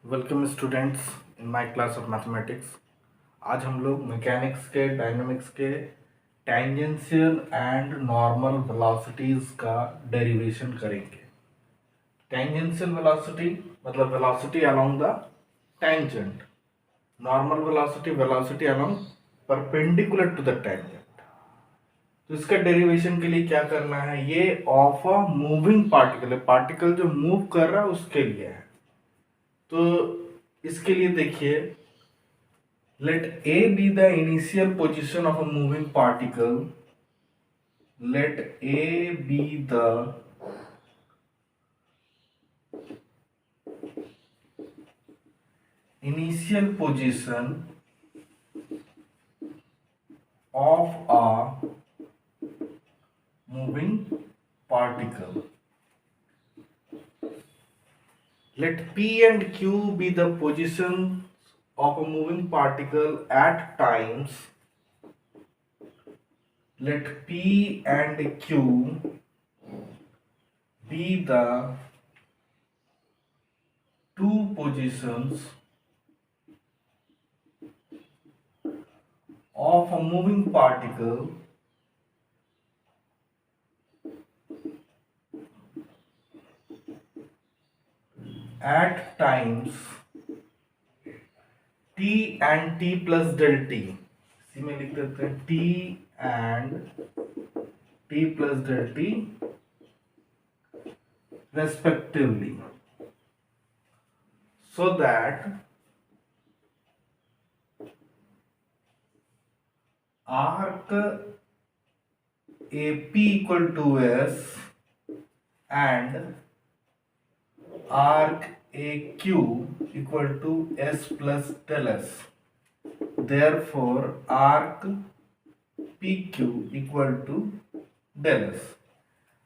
Welcome students in my class of mathematics. आज हम लोग मैकेनिक्स के डायनामिक्स के टेंजेंशियल एंड नॉर्मल वेलोसिटीज का डेरिवेशन करेंगे। टेंजेंशियल वेलोसिटी मतलब velocity along the tangent, normal velocity velocity along perpendicular to the tangent. तो इसका डेरिवेशन के लिए क्या करना है, ये ऑफ अ मूविंग पार्टिकल है, पार्टिकल जो मूव कर रहा है उसके लिए है। तो इसके लिए देखिए, let A be the initial position of a moving particle. Let A be the initial position of a moving particle. Let P and Q be the positions of a moving particle at times. Let P and Q be the two positions of a moving particle at times t and t plus del t। इसी में लिख देते हैं t and t plus del t respectively, so that arc AP equal to S and arc AQ equal to S plus del S. Therefore arc PQ equal to del S।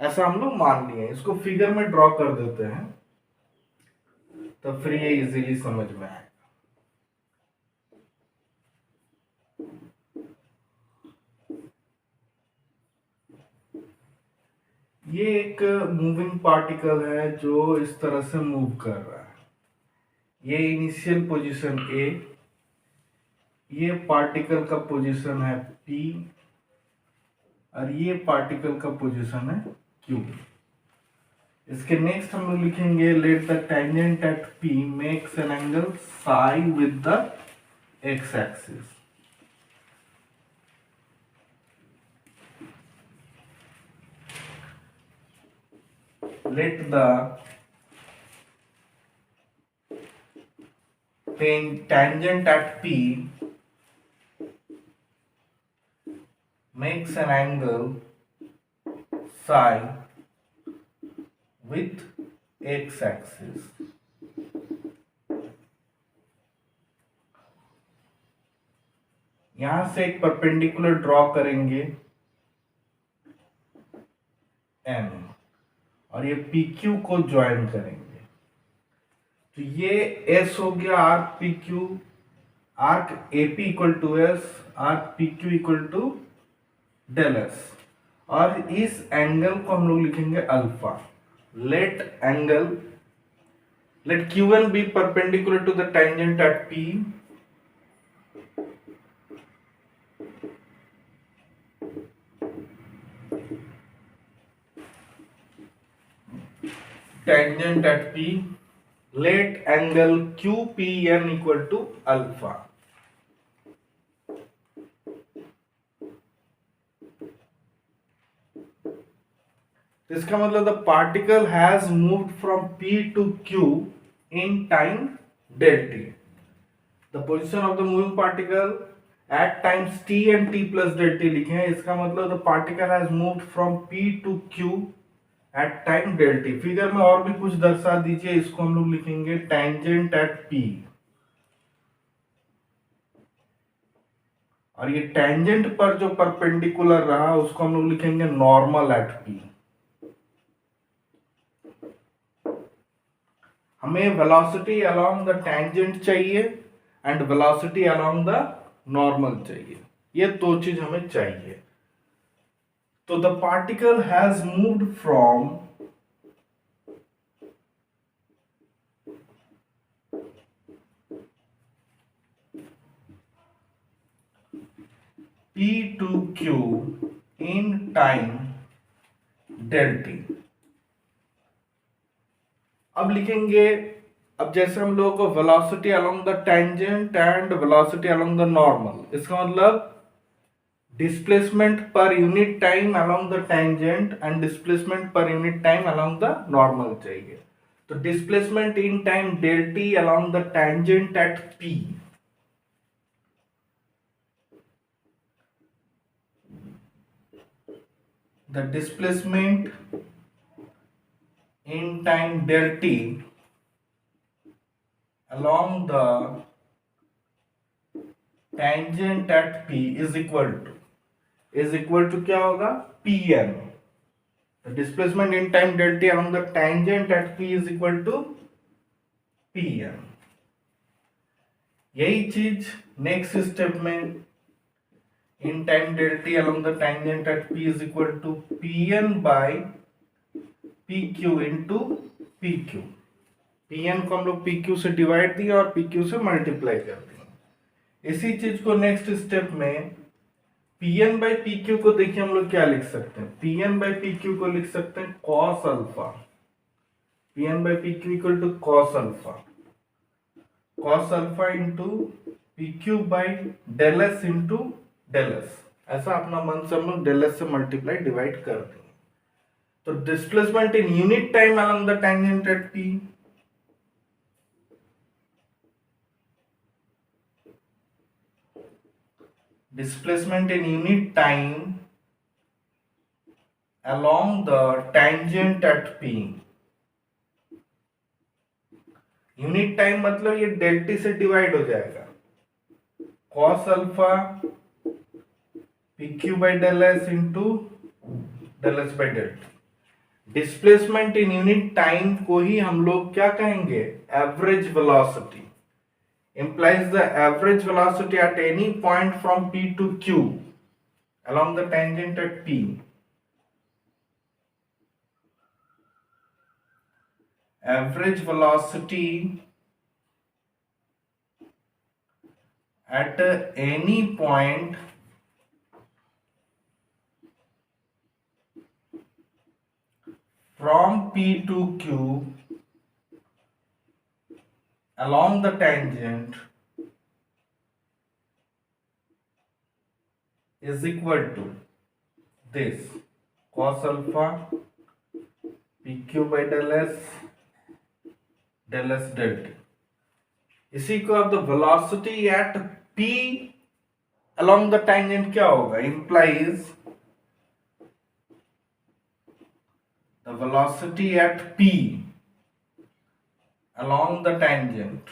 ऐसा हम लोग मान लिए, इसको फिगर में draw कर देते हैं तो फिर ये इजीली समझ में आएगा। ये एक मूविंग पार्टिकल है जो इस तरह से मूव कर रहा है। ये इनिशियल पोजीशन ए, ये पार्टिकल का पोजीशन है पी और ये पार्टिकल का पोजीशन है क्यू। इसके नेक्स्ट हम लोग लिखेंगे let the tangent at P makes an angle Sai with the x axis. Let the tangent at P makes an angle psi with x axis। यहां से एक परपेंडिकुलर ड्रॉ करेंगे M और ये PQ को ज्वाइन करेंगे। तो ये S हो गया arc PQ, arc AP equal to S, arc PQ equal to del S, और इस एंगल को हम लोग लिखेंगे alpha. Let Q1 be perpendicular to the tangent at P tangent at P, let angle QPN equal to alpha। इसका मतलब the particle has moved from P to Q in time del t। The position of the moving particle at times t and t plus del t लिखे हैं। इसका मतलब the particle has moved from P to Q at time del t। Figure में और भी कुछ दर्शा दीजिए, इसको हम लोग लिखेंगे टेंजेंट एट P, और ये टेंजेंट पर जो परपेंडिकुलर रहा उसको हम लोग लिखेंगे नॉर्मल एट P। हमें वेलोसिटी अलोंग द टेंजेंट चाहिए and velocity along the normal चाहिए, ये दो चीज हमें चाहिए। तो the particle has moved from P to Q in time del t। अब लिखेंगे, अब जैसे हम लोगों को velocity along the tangent and velocity along the normal, इसका मतलब displacement per unit time along the tangent and displacement per unit time along the normal चाहिए। तो displacement in time del T along the tangent at P, the displacement in time del t along the tangent at p is equal to क्या होगा, pn। the displacement in time del t along the tangent at p is equal to pn। यही चीज next step में in time del t along the tangent at p is equal to pn by pq into pq। pn को हम लोग pq से divide दिया और pq से मल्टीप्लाई कर दिया। इसी चीज को नेक्स्ट स्टेप में pn by pq को देखिए हम लोग क्या लिख सकते हैं, pn by pq को लिख सकते हैं cos alpha, pn by pq equal to cos alpha into pq by del s into del S. ऐसा अपना मन से हम लोग डेल एस से मल्टीप्लाई डिवाइड कर देंगे। तो displacement in unit time along the tangent at P, displacement in unit time along the tangent at P, unit time मतलब ये डेल टी से डिवाइड हो जाएगा, cos alpha pq by del s into del s by del t। Displacement in unit time को ही हम लोग क्या कहेंगे, average velocity, implies the average velocity at any point from p to q along the tangent at p। average velocity at any point from P to Q along the tangent is equal to this cos alpha PQ by del S del t। इसी को अब the velocity at P along the tangent क्या होगा, implies the velocity at P along the tangent।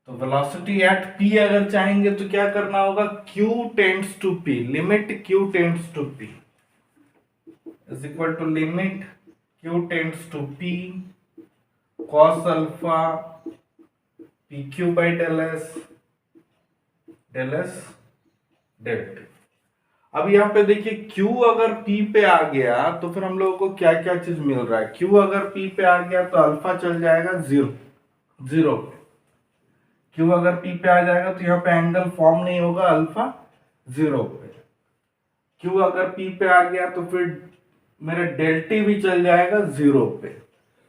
तो velocity at P अगर चाहेंगे तो क्या करना होगा, Q tends to P, limit Q tends to P is equal to limit Q tends to P cos alpha PQ by del S del t। अब यहाँ पे देखिए Q अगर P पे आ गया तो फिर हम लोगों को क्या क्या चीज मिल रहा है, Q अगर P पे आ गया तो अल्फा चल जाएगा जीरो पे, Q अगर P पे आ जाएगा तो यहाँ पे एंगल फॉर्म नहीं होगा, अल्फा जीरो पे। Q अगर P पे आ गया तो फिर मेरा डेल टी भी चल जाएगा जीरो पे।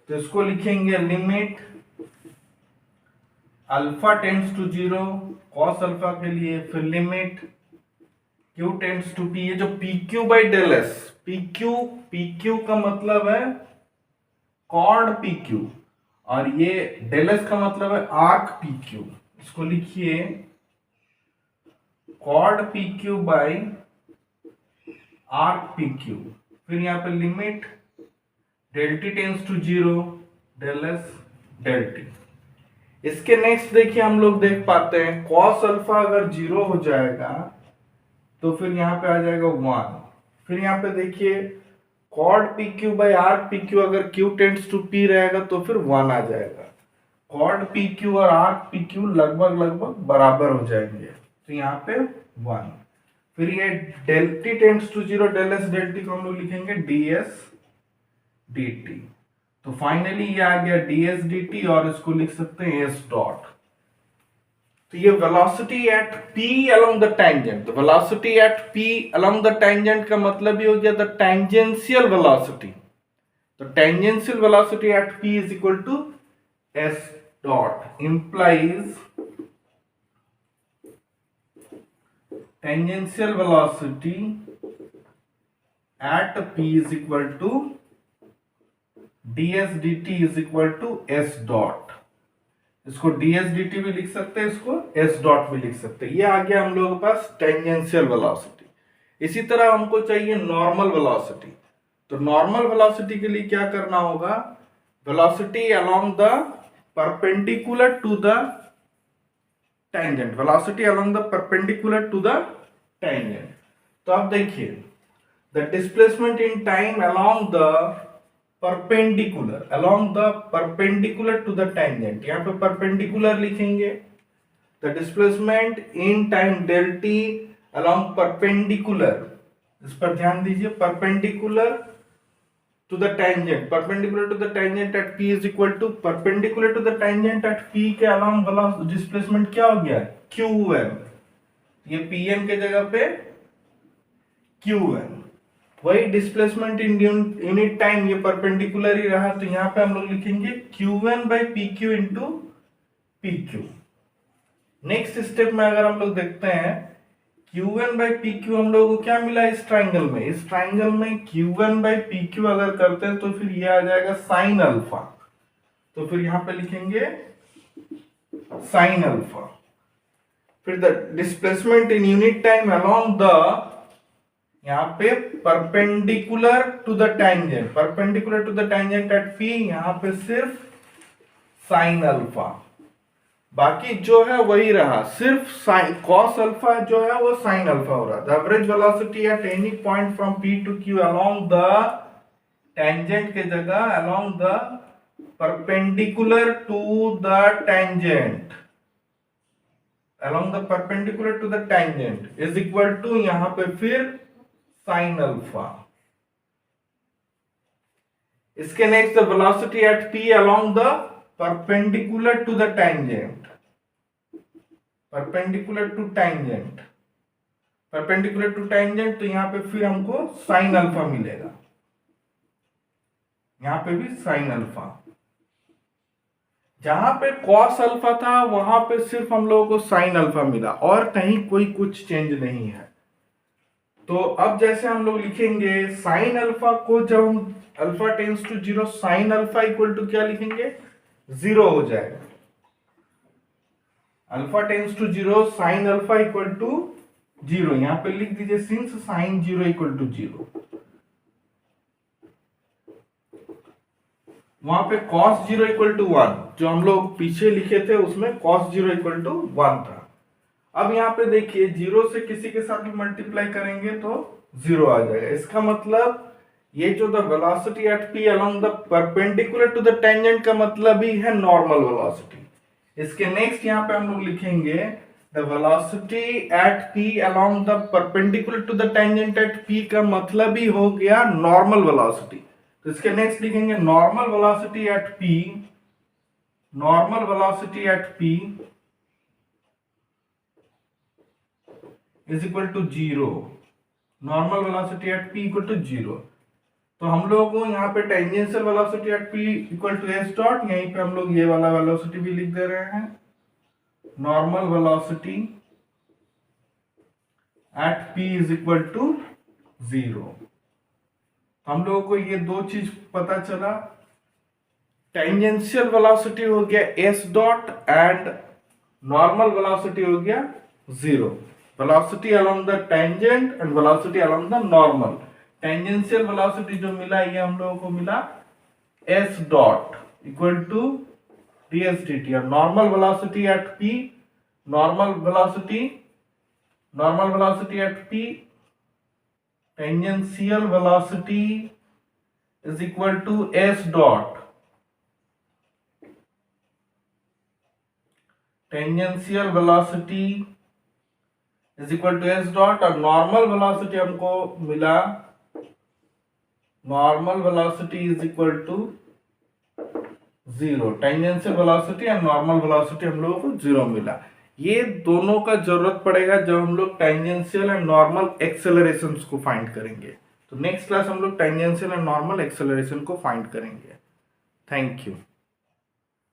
तो इसको लिखेंगे limit alpha tends to zero cos alpha के लिए, फिर limit Q tends to P, ये जो PQ by del S, PQ का मतलब है कॉर्ड PQ और ये डेल एस का मतलब है आर्क PQ। इसको लिखिए chord PQ by arc PQ। फिर यहाँ पे limit del T tends to zero del S del T. इसके नेक्स्ट देखिए हम लोग देख पाते हैं कॉस अल्फा अगर जीरो हो जाएगा तो फिर यहाँ पे आ जाएगा 1। फिर यहाँ पे देखिए chord PQ by arc PQ अगर Q टेंड्स टू P रहेगा तो फिर 1 आ जाएगा। कॉर्ड PQ और आर्क PQ लगभग बराबर हो जाएंगे तो यहाँ पे 1। फिर ये del T tends to zero del S del T को हम लोग लिखेंगे ds dt। तो फाइनली ये आ गया ds dt और इसको लिख सकते हैं s डॉट। तो ये velocity at p along the tangent, तो velocity at p along the tangent का मतलब ये हो गया द टेंजेंशियल वेलोसिटी। तो tangential velocity at p is equal to s dot implies tangential velocity at p is equal to ds dt is equal to s dot. इसको ds dt भी लिख सकते हैं, इसको s डॉट भी लिख सकते हैं। ये आ गया हम लोगों के पास टेंजेंशियल वेलोसिटी। इसी तरह हमको चाहिए नॉर्मल वेलोसिटी। तो नॉर्मल वेलोसिटी के लिए क्या करना होगा, velocity along the perpendicular to the tangent, velocity along the perpendicular to the tangent. तो आप देखिए the displacement in time along the perpendicular to the tangent, यहाँ पे perpendicular लिखेंगे। the displacement in time del t along perpendicular, इस पर ध्यान दीजिए, perpendicular to the tangent at p is equal to perpendicular to the tangent at p के along velocity displacement क्या हो गया, qm। ये pn के जगह पे qm। वही डिस्प्लेसमेंट इन यूनिट टाइम ये परपेंडिकुलर ही रहा, तो यहां पे हम लोग लिखेंगे qn by pq into pq। Next step में अगर हम लोग देखते हैं qn by pq हम लोगों को क्या मिला इस ट्राइंगल में, इस ट्राइंगल में qn by pq अगर करते हैं तो फिर ये आ जाएगा साइन अल्फा। तो फिर यहां पे लिखेंगे साइन अल्फा। फिर the displacement in unit time along the, यहाँ पे perpendicular to the tangent at p, यहाँ पे सिर्फ साइन अल्फा, बाकी जो है वही रहा, सिर्फ साइन कॉस अल्फा जो है वो साइन अल्फा हो रहा। The average velocity at any point from p to q along the tangent के जगह along the perpendicular to the tangent, is equal to यहाँ पे फिर साइन अल्फा। इसके next the velocity at p along the perpendicular to tangent, तो यहां पे फिर हमको साइन अल्फा मिलेगा, यहां पे भी साइन अल्फा। जहां पे कॉस अल्फा था वहां पे सिर्फ हम लोगों को साइन अल्फा मिला और कहीं कोई कुछ चेंज नहीं है। तो अब जैसे हम लोग लिखेंगे साइन अल्फा को, जब हम alpha tends to zero, sine alpha equal to क्या लिखेंगे, जीरो हो जाएगा। Alpha tends to zero, sine alpha equal to zero, यहां पे लिख दीजिए since sine zero equal to zero. वहां पे cos zero equal to one, जो हम लोग पीछे लिखे थे उसमें cos zero equal to one था। अब यहाँ पे देखिए जीरो से किसी के साथ भी मल्टीप्लाई करेंगे तो जीरो आ जाएगा। इसका मतलब ये जो the velocity at p along the perpendicular to the tangent का मतलब ही है नॉर्मल वेलोसिटी। इसके नेक्स्ट यहाँ पे हम लोग लिखेंगे the velocity at p along the perpendicular to the tangent at p का मतलब ही हो गया नॉर्मल वेलोसिटी। तो इसके नेक्स्ट लिखेंगे normal velocity at p is equal to zero, normal velocity at p equal to zero. तो हम लोगों को यहाँ पे tangential velocity at p equal to s dot, यहीं पे हम लोग ये वाला वेलोसिटी भी लिख दे रहे हैं, normal velocity at p is equal to zero. हम लोगों को ये दो चीज पता चला, टेंजेंशियल वेलोसिटी हो गया s dot and normal velocity हो गया zero. Velocity along the tangent and velocity along the normal. Tangential velocity जो मिला ये हम लोगों को मिला s dot equal to ds dt, और normal velocity at p, normal velocity at p, tangential velocity is equal to s dot, tangential velocity is equal to s dot, और normal velocity हमको मिला, normal velocity is equal to zero. Tangential velocity and normal velocity हम लोगों को zero मिला। ये दोनों का जरूरत पड़ेगा जब हम लोग टेंजेंशियल एंड नॉर्मल एक्सेलरेशंस को फाइंड करेंगे। तो नेक्स्ट क्लास हम लोग टेंजेंशियल एंड नॉर्मल एक्सेलरेशन को फाइंड करेंगे। Thank you.